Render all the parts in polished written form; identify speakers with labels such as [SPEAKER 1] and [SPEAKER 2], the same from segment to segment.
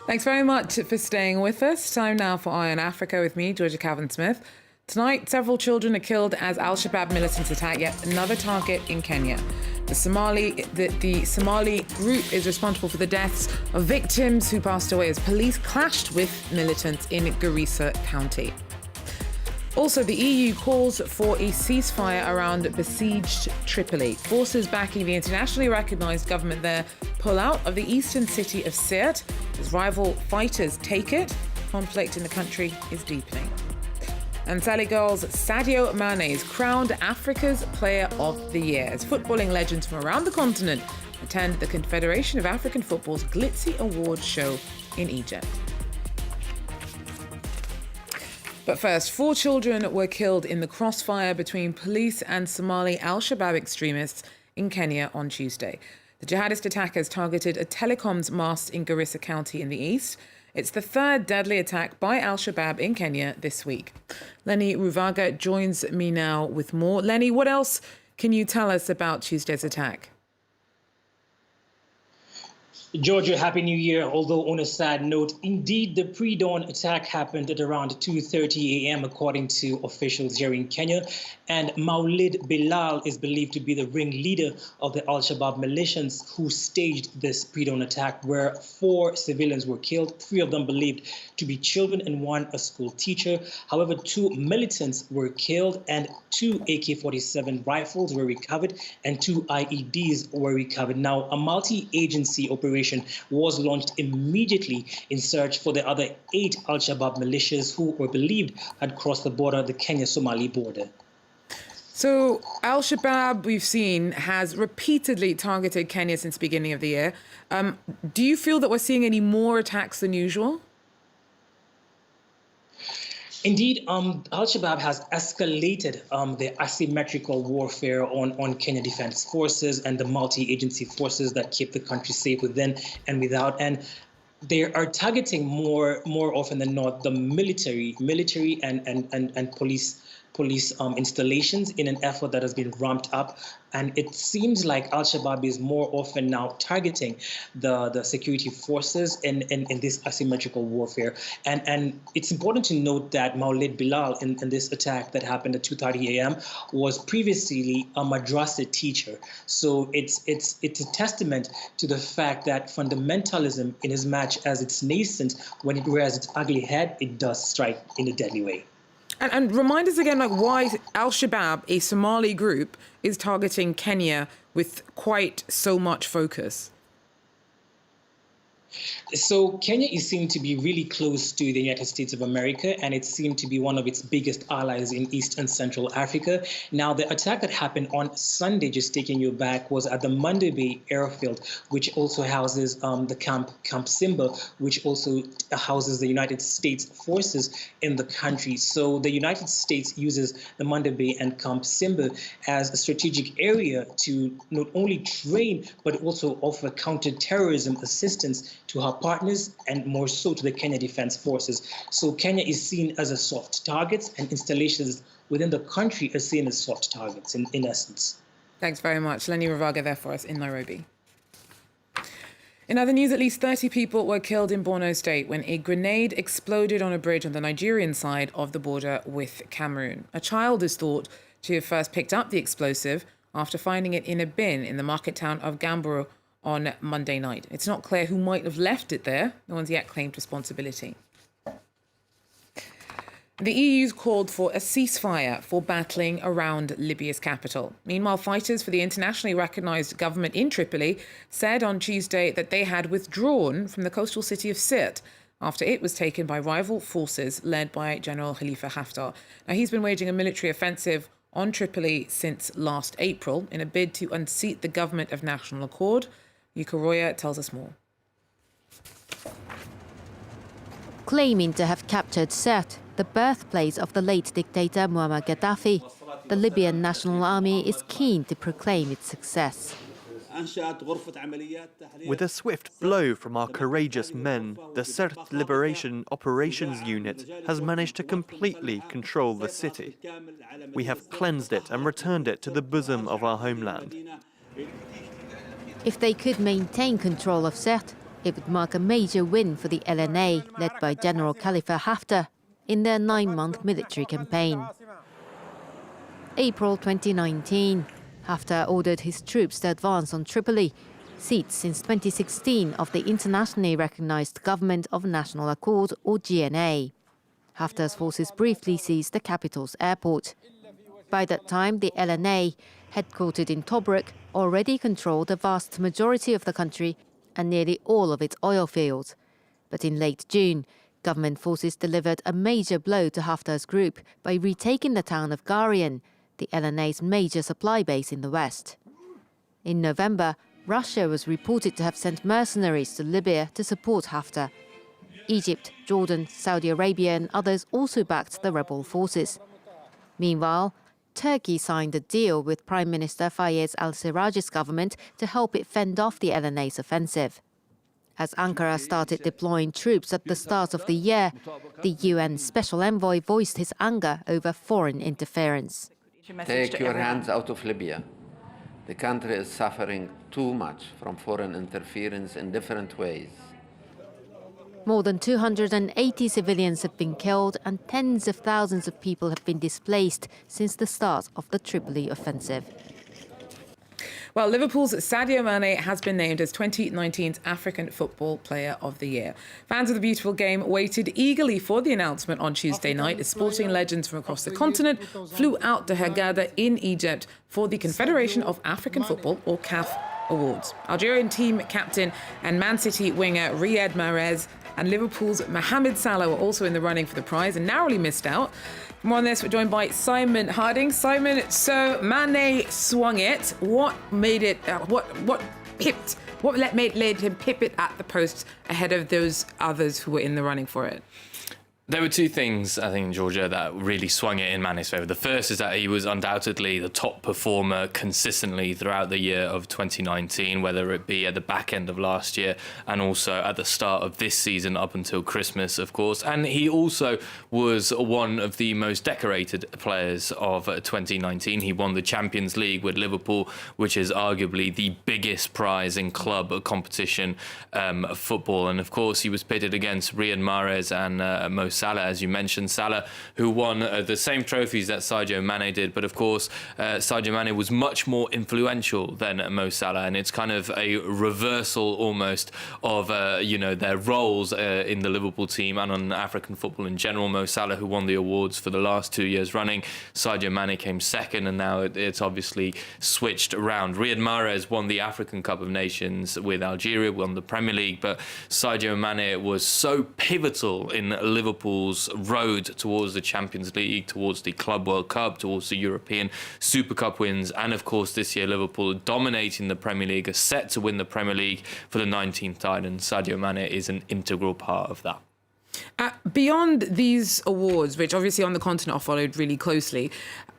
[SPEAKER 1] Thanks very much for staying with us. Time now for Eye on Africa with me, Georgia Calvin-Smith. Tonight, several children are killed as al-Shabaab militants attack yet another target in Kenya. The Somali group is responsible for the deaths of victims who passed away as police clashed with militants in Garissa County. Also, the EU calls for a ceasefire around besieged Tripoli. Forces backing the internationally recognised government there pull out of the eastern city of Sirte as rival fighters take it. Conflict in the country is deepening. And Senegal's Sadio Mane is crowned Africa's Player of the Year as footballing legends from around the continent attend the Confederation of African Football's glitzy awards show in Egypt. But first, 4 children were killed in the crossfire between police and Somali al-Shabaab extremists in Kenya on Tuesday. The jihadist attackers targeted a telecoms mast in Garissa County in the east. It's the third deadly attack by al-Shabaab in Kenya this week. Lenny Ruvaga joins me now with more. Lenny, what else can you tell us about Tuesday's attack?
[SPEAKER 2] Georgia, Happy New Year. Although on a sad note, indeed, the pre-dawn attack happened at around 2:30 a.m. according to officials here in Kenya. And Maulid Bilal is believed to be the ringleader of the al-Shabaab militants who staged this pre-dawn attack, where 4 civilians were killed, 3 of them believed to be children and 1 a school teacher. However, 2 militants were killed and 2 AK-47 rifles were recovered and 2 IEDs were recovered. Now, a multi-agency operation was launched immediately in search for the other 8 al-Shabaab militias who were believed had crossed the border, the Kenya-Somali border.
[SPEAKER 1] So al-Shabaab, we've seen, has repeatedly targeted Kenya since the beginning of the year. Do you feel that we're seeing any more attacks than usual?
[SPEAKER 2] Indeed, al-Shabaab has escalated the asymmetrical warfare on Kenya Defense Forces and the multi-agency forces that keep the country safe within and without. And they are targeting more often than not the military and police installations in an effort that has been ramped up. And it seems like al-Shabaab is more often now targeting the security forces in this asymmetrical warfare. And it's important to note that Maulid Bilal in this attack that happened at 2:30 a.m. was previously a madrasa teacher. So it's a testament to the fact that fundamentalism, in as much as it's nascent, when it rears its ugly head, it does strike in a deadly way.
[SPEAKER 1] And remind us again, why al-Shabaab, a Somali group, is targeting Kenya with quite so much focus.
[SPEAKER 2] So Kenya is seen to be really close to the United States of America, and it's seen to be one of its biggest allies in East and Central Africa. Now, the attack that happened on Sunday, just taking you back, was at the Mande Bay airfield, which also houses the Camp Simba, which also houses the United States forces in the country. So the United States uses the Mande Bay and Camp Simba as a strategic area to not only train, but also offer counter-terrorism assistance to her partners and more so to the Kenya Defense Forces. So Kenya is seen as a soft target, and installations within the country are seen as soft targets in essence.
[SPEAKER 1] Thanks very much. Lenny Ravaga there for us in Nairobi. In other news, at least 30 people were killed in Borno State when a grenade exploded on a bridge on the Nigerian side of the border with Cameroon. A child is thought to have first picked up the explosive after finding it in a bin in the market town of Gamboro on Monday night. It's not clear who might have left it there. No one's yet claimed responsibility. The EU's called for a ceasefire for battling around Libya's capital. Meanwhile, fighters for the internationally recognised government in Tripoli said on Tuesday that they had withdrawn from the coastal city of Sirte after it was taken by rival forces led by General Khalifa Haftar. Now, he's been waging a military offensive on Tripoli since last April in a bid to unseat the government of national accord. Yuka Roya tells us more.
[SPEAKER 3] Claiming to have captured Sirte, the birthplace of the late dictator Muammar Gaddafi, the Libyan National Army is keen to proclaim its success.
[SPEAKER 4] With a swift blow from our courageous men, the Sirte Liberation Operations Unit has managed to completely control the city. We have cleansed it and returned it to the bosom of our homeland.
[SPEAKER 3] If they could maintain control of Sirte, It would mark a major win for the LNA, led by General Khalifa Haftar, in their 9-month military campaign. April 2019, Haftar ordered his troops to advance on Tripoli, seat since 2016 of the internationally recognized Government of National Accord, or GNA. Haftar's forces briefly seized the capital's airport. By that time, the LNA, headquartered in Tobruk, already controlled the vast majority of the country and nearly all of its oil fields. But in late June, government forces delivered a major blow to Haftar's group by retaking the town of Garian, the LNA's major supply base in the west. In November, Russia was reported to have sent mercenaries to Libya to support Haftar. Egypt, Jordan, Saudi Arabia and others also backed the rebel forces. Meanwhile, Turkey signed a deal with Prime Minister Fayez al-Sarraj's government to help it fend off the LNA's offensive. As Ankara started deploying troops at the start of the year, the UN Special Envoy voiced his anger over foreign interference.
[SPEAKER 5] Take your hands out of Libya. The country is suffering too much from foreign interference in different ways.
[SPEAKER 3] More than 280 civilians have been killed and tens of thousands of people have been displaced since the start of the Tripoli offensive.
[SPEAKER 1] Well, Liverpool's Sadio Mane has been named as 2019's African Football Player of the Year. Fans of the beautiful game waited eagerly for the announcement on Tuesday night as sporting legends from across the continent flew out to Hurghada in Egypt for the Confederation of African Football, or CAF, Awards. Algerian team captain and Man City winger Riyad Mahrez and Liverpool's Mohamed Salah were also in the running for the prize and narrowly missed out. For more on this, we're joined by Simon Harding. Simon, so Mane swung it. What made it? What made him pip it at the post ahead of those others who were in the running for it?
[SPEAKER 6] There were two things, I think, Georgia, that really swung it in Mane's favour. The first is that he was undoubtedly the top performer consistently throughout the year of 2019, whether it be at the back end of last year and also at the start of this season up until Christmas, of course. And he also was one of the most decorated players of 2019. He won the Champions League with Liverpool, which is arguably the biggest prize in club competition football. And, of course, he was pitted against Riyad Mahrez and Mo Salah, as you mentioned. Salah, who won the same trophies that Sadio Mane did, but of course Sadio Mane was much more influential than Mo Salah, and it's kind of a reversal almost of their roles in the Liverpool team and on African football in general. Mo Salah, who won the awards for the last 2 years running, Sadio Mane came second, and now it's obviously switched around. Riyad Mahrez won the African Cup of Nations with Algeria, won the Premier League, but Sadio Mane was so pivotal in Liverpool's road towards the Champions League, towards the Club World Cup, towards the European Super Cup wins, and of course this year Liverpool dominating the Premier League, are set to win the Premier League for the 19th time, and Sadio Mane is an integral part of that.
[SPEAKER 1] Beyond these awards, which obviously on the continent are followed really closely,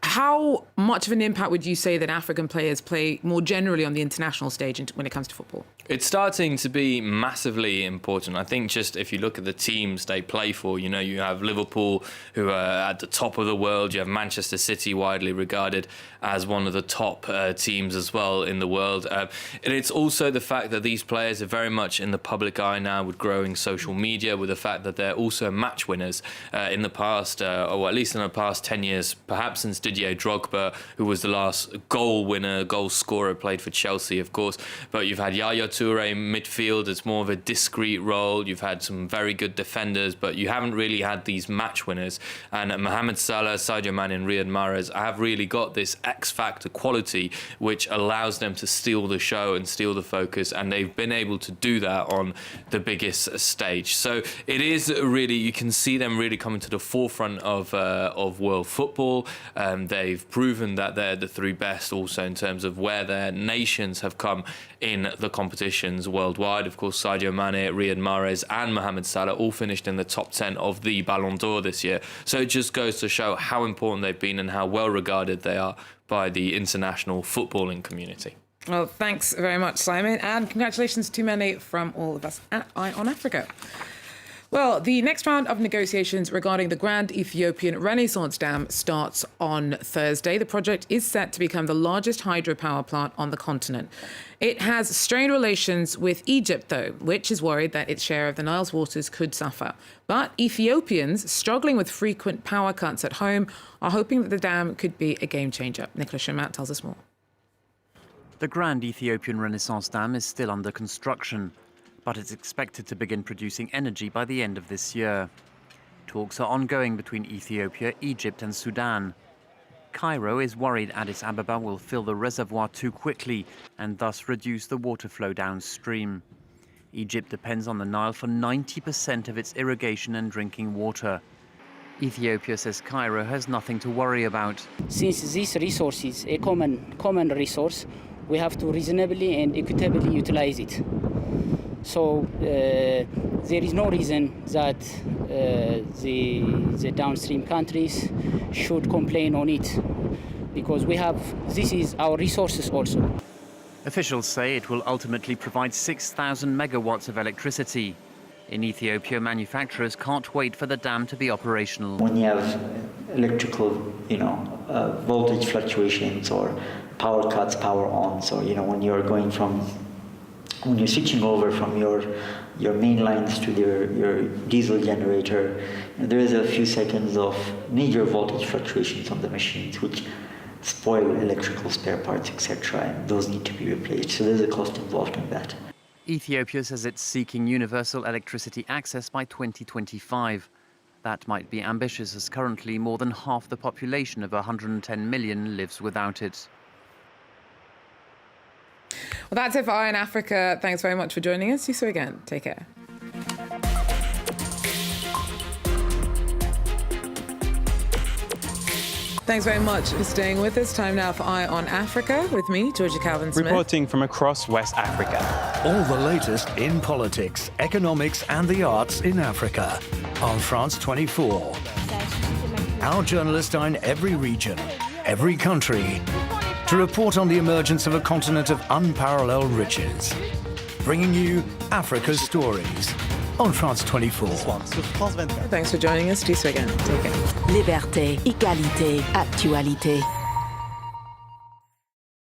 [SPEAKER 1] how much of an impact would you say that African players play more generally on the international stage when it comes to football?
[SPEAKER 6] It's starting to be massively important. I think just if you look at the teams they play for, you have Liverpool, who are at the top of the world. You have Manchester City, widely regarded as one of the top teams as well in the world. And it's also the fact that these players are very much in the public eye now with growing social media, with the fact that they're also match winners in the past, or at least in the past 10 years, perhaps since Didier Drogba, who was the last goal winner, goal scorer, played for Chelsea, of course. But you've had Yaya Toure in midfield. It's more of a discreet role. You've had some very good defenders, but you haven't really had these match winners. And Mohamed Salah, Sadio Mane and Riyad Mahrez have really got this X-factor quality which allows them to steal the show and steal the focus, and they've been able to do that on the biggest stage. So it is really, you can see them really coming to the forefront of world football. They've proven that they're the three best also in terms of where their nations have come in the competitions worldwide. Of course, Sadio Mane, Riyad Mahrez and Mohamed Salah all finished in the top 10 of the Ballon d'Or this year. So it just goes to show how important they've been and how well regarded they are by the international footballing community.
[SPEAKER 1] Well, thanks very much, Simon, and congratulations to Mane from all of us at Eye on Africa. Well, the next round of negotiations regarding the Grand Ethiopian Renaissance Dam starts on Thursday. The project is set to become the largest hydropower plant on the continent. It has strained relations with Egypt, though, which is worried that its share of the Nile's waters could suffer. But Ethiopians, struggling with frequent power cuts at home, are hoping that the dam could be a game changer. Nicolas Chomat tells us more.
[SPEAKER 7] The Grand Ethiopian Renaissance Dam is still under construction, but it's expected to begin producing energy by the end of this year. Talks are ongoing between Ethiopia, Egypt and Sudan. Cairo is worried Addis Ababa will fill the reservoir too quickly and thus reduce the water flow downstream. Egypt depends on the Nile for 90% of its irrigation and drinking water. Ethiopia says Cairo has nothing to worry about.
[SPEAKER 8] Since this resource is a common resource, we have to reasonably and equitably utilize it. So there is no reason that the downstream countries should complain on it, because this is our resources also.
[SPEAKER 7] Officials say it will ultimately provide 6,000 megawatts of electricity. In Ethiopia, manufacturers can't wait for the dam to be operational.
[SPEAKER 9] When you have electrical, voltage fluctuations or power cuts, power ons, or when you're switching over from your main lines to your diesel generator, there is a few seconds of major voltage fluctuations on the machines, which spoil electrical spare parts, etc., and those need to be replaced. So there's a cost involved in that.
[SPEAKER 7] Ethiopia says it's seeking universal electricity access by 2025. That might be ambitious, as currently more than half the population of 110 million lives without it.
[SPEAKER 1] Well, that's it for Eye on Africa. Thanks very much for joining us. See you soon again. Take care. Thanks very much for staying with us. Time now for Eye on Africa with me, Georgia Calvin-Smith.
[SPEAKER 10] Reporting from across West Africa.
[SPEAKER 11] All the latest in politics, economics and the arts in Africa on France 24. Our journalists are in every region, every country, to report on the emergence of a continent of unparalleled riches, bringing you Africa's stories on France 24.
[SPEAKER 1] Thanks for joining us. See you again. Take care.
[SPEAKER 12] Liberté, égalité, actualité.